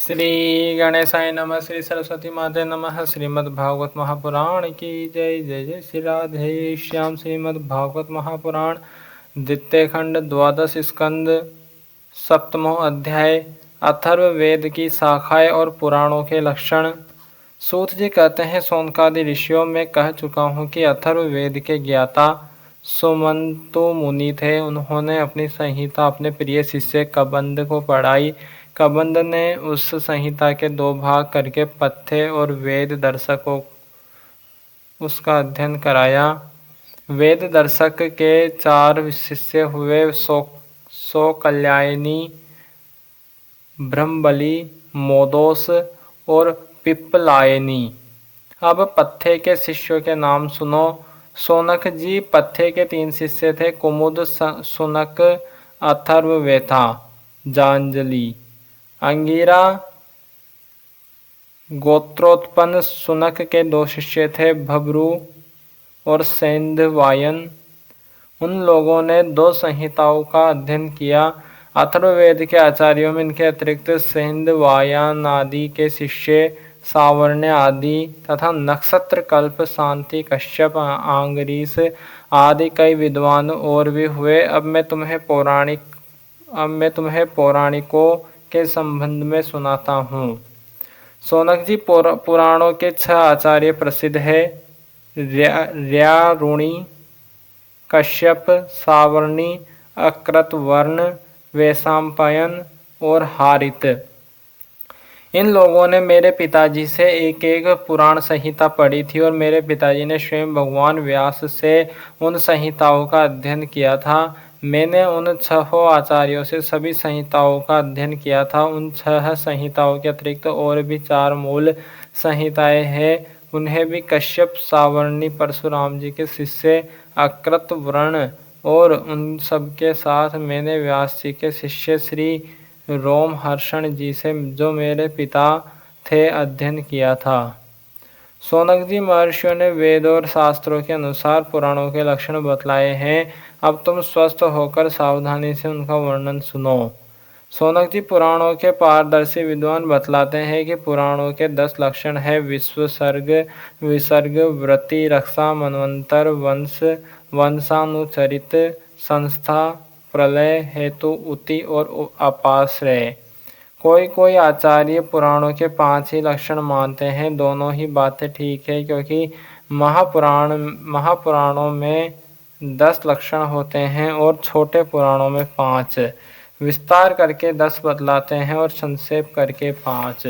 श्री गणेशाय नमः। श्री सरस्वती माते नमः। श्रीमद्भागवत महापुराण की जय। जय जय श्री राधे श्याम। श्रीमद्भागवत महापुराण द्वितीय खंड द्वादश स्कंद सप्तमो अध्याय अथर्ववेद की शाखाएं और पुराणों के लक्षण। सूत जी कहते हैं, सोनकादि ऋषियों में कह चुका हूँ कि अथर्ववेद के ज्ञाता सुमंतु मुनि थे। उन्होंने अपनी संहिता अपने प्रिय शिष्य कबंद को पढ़ाई। कबंद ने उस संहिता के 2 भाग करके पथ्य और वेद दर्शकों उसका अध्ययन कराया। वेद दर्शक के 4 शिष्य हुए, सौकल्यायनी, ब्रह्मबली, मोदोस और पिप्पलायनी। अब पथ्य के शिष्यों के नाम सुनो। सोनक जी पथ्य के 3 शिष्य थे, कुमुद, सुनक, अथर्ववेथा, जांजलि। अंगिरा गोत्रोत्पन्न सुनक के 2 शिष्य थे, भब्रू और सेंधवायन। उन लोगों ने 2 संहिताओं का अध्ययन किया। अथर्ववेद के आचार्यों में इनके अतिरिक्त सेंधवायन आदि के शिष्य सावर्ण्य आदि तथा नक्षत्र कल्प, शांति, कश्यप, आंगरीस आदि कई विद्वान और भी हुए। अब मैं तुम्हें पौराणिकों के संबंध में सुनाता हूँ। सोनक जी पुराणों के 6 आचार्य प्रसिद्ध है, ऋणी, कश्यप, सावर्णी, अकृतवर्ण, वैशंपायन और हारित। इन लोगों ने मेरे पिताजी से एक एक पुराण संहिता पढ़ी थी और मेरे पिताजी ने स्वयं भगवान व्यास से उन संहिताओं का अध्ययन किया था। मैंने उन 6 आचार्यों से सभी संहिताओं का अध्ययन किया था। उन 6 संहिताओं के अतिरिक्त और भी 4 मूल संहिताएं हैं। उन्हें भी कश्यप, सावर्णी, परशुराम जी के शिष्य अकृतवर्ण और उन सब के साथ मैंने व्यास जी के शिष्य श्री रोमहर्षण जी से, जो मेरे पिता थे, अध्ययन किया था। सोनक जी, महर्षियों ने वेद और शास्त्रों के अनुसार पुराणों के लक्षण बतलाए हैं। अब तुम स्वस्थ होकर सावधानी से उनका वर्णन सुनो। सोनक जी, पुराणों के पारदर्शी विद्वान बतलाते हैं कि पुराणों के 10 लक्षण है: विश्व, सर्ग, विसर्ग, वृत्ति, रक्षा, मनवंतर, वंश, वंशानुचरित, संस्था, प्रलय, हेतु, उति और अपाश्रय। कोई आचार्य पुराणों के 5 ही लक्षण मानते हैं। दोनों ही बातें ठीक है, क्योंकि महापुराणों में 10 लक्षण होते हैं और छोटे पुराणों में 5। विस्तार करके 10 बतलाते हैं और संक्षेप करके 5।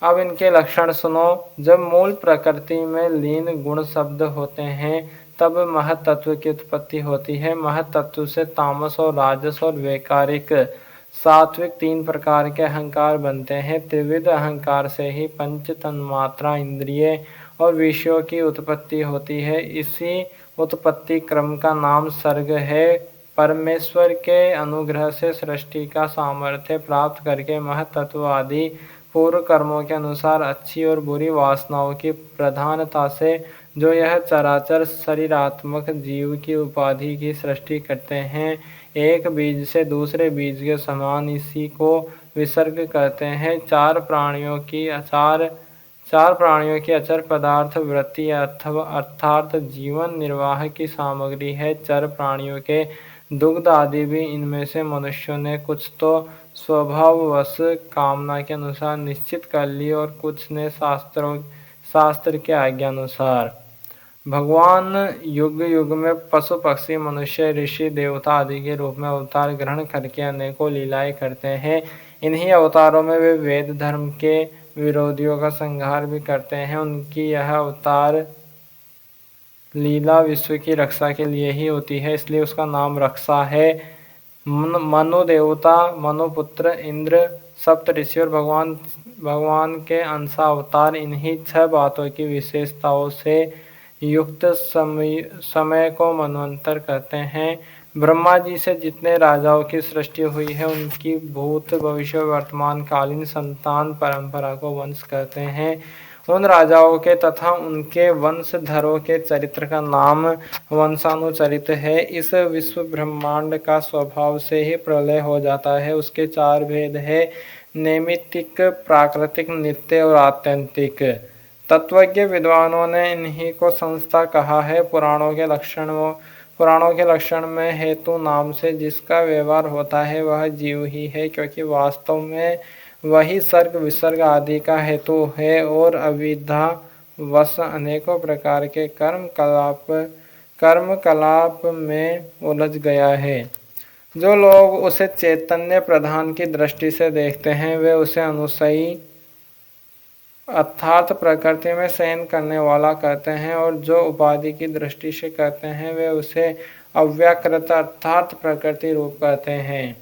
अब इनके लक्षण सुनो। जब मूल प्रकृति में लीन गुण शब्द होते हैं तब महतत्व की उत्पत्ति होती है। महतत्व से तामस और राजस और वैकारिक, सात्विक 3 प्रकार के अहंकार बनते हैं। त्रिविध अहंकार से ही पंच तन्मात्रा, इंद्रिय और विषयों की उत्पत्ति होती है। इसी उत्पत्ति क्रम का नाम सर्ग है। परमेश्वर के अनुग्रह से सृष्टि का सामर्थ्य प्राप्त करके महतत्व आदि पूर्व कर्मों के अनुसार अच्छी और बुरी वासनाओं की प्रधानता से जो यह चराचर शरीरात्मक जीव की उपाधि की सृष्टि करते हैं, एक बीज से दूसरे बीज के समान, इसी को विसर्ग कहते हैं। 4 प्राणियों की अचर पदार्थ वृत्ति अर्थात जीवन निर्वाह की सामग्री है। चर प्राणियों के दुग्ध आदि भी इनमें से मनुष्यों ने कुछ तो स्वभाववश कामना के अनुसार निश्चित कर ली और कुछ ने शास्त्र के आज्ञानुसार। भगवान युग युग में पशु पक्षी मनुष्य ऋषि देवता आदि के रूप में अवतार ग्रहण करके अनेकों लीलाएं करते हैं। इन्हीं अवतारों में वे वेद धर्म के विरोधियों का संहार भी करते हैं। उनकी यह अवतार लीला विश्व की रक्षा के लिए ही होती है, इसलिए उसका नाम रक्षा है। मनु देवता, मनुपुत्र, इंद्र, सप्त ऋषि और भगवान के अंशा अवतार इन्हीं 6 बातों की विशेषताओं से युक्त समय को मनवंतर कहते हैं। ब्रह्मा जी से जितने राजाओं की सृष्टि हुई है, उनकी भूत, भविष्य, वर्तमान कालीन संतान परंपरा को वंश कहते हैं। उन राजाओं के तथा उनके वंशधरों के चरित्र का नाम वंशानुचरित है। इस विश्व ब्रह्मांड का स्वभाव से ही प्रलय हो जाता है। उसके 4 भेद है। नैमित्तिक, प्राकृतिक, नित्य और आत्यंतिक। तत्वज्ञ विद्वानों ने इन्हीं को संस्था कहा है। पुराणों के लक्षण में हेतु नाम से जिसका व्यवहार होता है वह जीव ही है, क्योंकि वास्तव में वही सर्ग विसर्ग आदि का हेतु है और अविद्या वश अनेकों प्रकार के कर्म कलाप में उलझ गया है। जो लोग उसे चैतन्य प्रधान की दृष्टि से देखते हैं वे उसे अनुसयी अर्थात प्रकृति में शयन करने वाला कहते हैं, और जो उपाधि की दृष्टि से कहते हैं वे उसे अव्याकृत अर्थात प्रकृति रूप कहते हैं।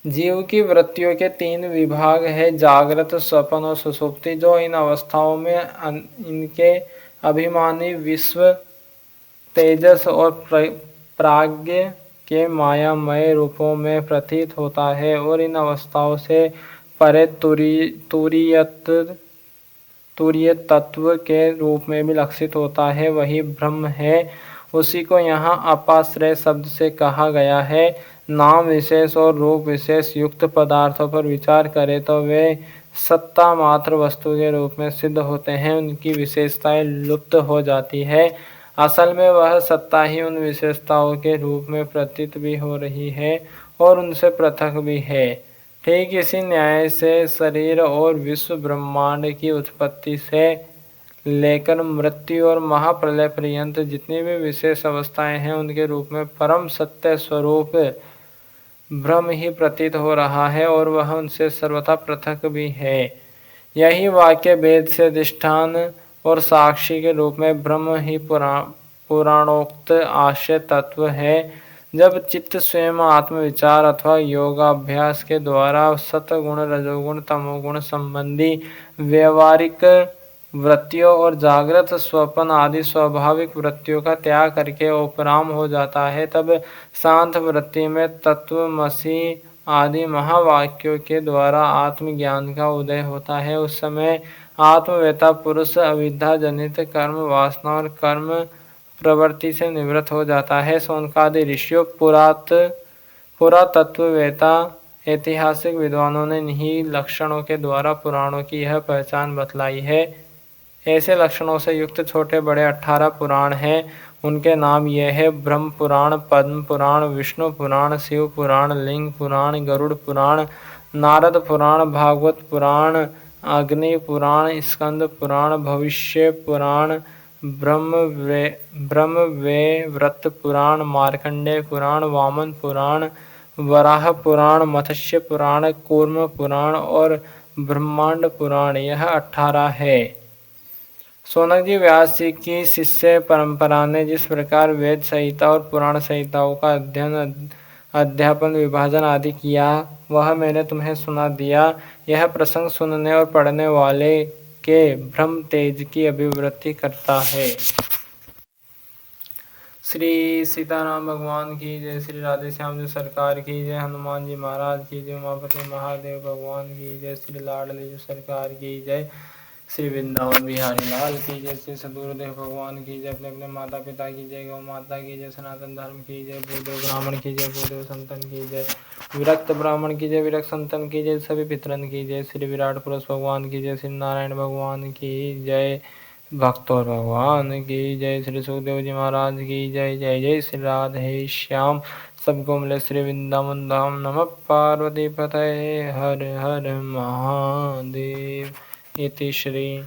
जीव की वृत्तियों के 3 विभाग है, जागृत, स्वप्न और सुषुप्ति। जो इन अवस्थाओं में इनके अभिमानी विश्व, तेजस और प्राज्ञ के मायामय रूपों में प्रतीत होता है और इन अवस्थाओं से परे तुरीय तत्व के रूप में भी लक्षित होता है, वही ब्रह्म है। उसी को यहाँ अपाश्रय शब्द से कहा गया है। नाम विशेष और रूप विशेष युक्त पदार्थों पर विचार करें तो वे सत्ता मात्र वस्तु के रूप में सिद्ध होते हैं, उनकी विशेषताएं लुप्त हो जाती है। असल में वह सत्ता ही उन विशेषताओं के रूप में प्रतीत भी हो रही है और उनसे पृथक भी है। ठीक इसी न्याय से शरीर और विश्व ब्रह्मांड की उत्पत्ति से लेकर मृत्यु और महाप्रलय पर्यंत जितनी भी विशेष अवस्थाएं हैं उनके रूप में परम सत्य स्वरूप ब्रह्म ही प्रतीत हो रहा है और वह उनसे सर्वथा पृथक भी है। यही वाक्य वेद से अधिष्ठान और साक्षी के रूप में ब्रह्म ही पुराणोक्त आशय तत्व है। जब चित्त स्वयं आत्मविचार अथवा योगाभ्यास के द्वारा सतगुण, रजोगुण, तमोगुण संबंधी व्यवहारिक वृत्तियों और जागृत, स्वप्न आदि स्वाभाविक वृत्तियों का त्याग करके उपराम हो जाता है, तब शांत वृत्ति में तत्वमसि आदि महावाक्यों के द्वारा आत्मज्ञान का उदय होता है। उस समय आत्मवेता पुरुष अविद्या जनित कर्म वासना और कर्म प्रवृत्ति से निवृत्त हो जाता है। शौनकादि ऋषियों, पुरातत्ववेता, ऐतिहासिक विद्वानों ने इन्हीं लक्षणों के द्वारा पुराणों की यह पहचान बतलाई है। ऐसे लक्षणों से युक्त छोटे बड़े 18 पुराण हैं। उनके नाम ये है: ब्रह्म पुराण, पद्म पुराण, विष्णु पुराण, शिव पुराण, लिंग पुराण, गरुड़ पुराण, नारद पुराण, भागवत पुराण, अग्नि पुराण, स्कंद पुराण, भविष्य पुराण, ब्रह्मवैवर्त पुराण, मार्कंडेय पुराण, वामन पुराण, वराह पुराण, मत्स्य पुराण, कूर्म पुराण और ब्रह्मांड पुराण, यह 18 है। शौनक जी व्यास जी की शिष्य परंपरा ने जिस प्रकार वेद संहिता और पुराण संहिताओं का अध्यापन, विभाजन आदि किया वह मैंने तुम्हें सुना दिया। यह प्रसंग सुनने और पढ़ने वाले के ब्रह्म तेज की अभिवृद्धि करता है। श्री सीताराम भगवान की जय, श्री राधे श्याम जी सरकार की जय, हनुमान जी महाराज की जय, उमापति महादेव भगवान की जय, श्री लाडली जी सरकार की जय, श्री वृंदावन बिहारी लाल की जय, श्री सदगुरुदेव भगवान की जय, अपने अपने माता पिता की जय, गौ माता की जय, सनातन धर्म की जय, भूदेव ब्राह्मण की जय, भूदेव संतन की जय, विरक्त ब्राह्मण की जय, विरक्त संतन की जय, सभी पितरन की जय, श्री विराट पुरुष भगवान की जय, श्री नारायण भगवान की जय, भक्तों भगवान की जय, श्री सुखदेव जी महाराज की जय। जय जय श्री राधे श्याम। सबको मिले श्री वृंदावन धाम। नमः पार्वती पतये हर हर महादेव। इति श्री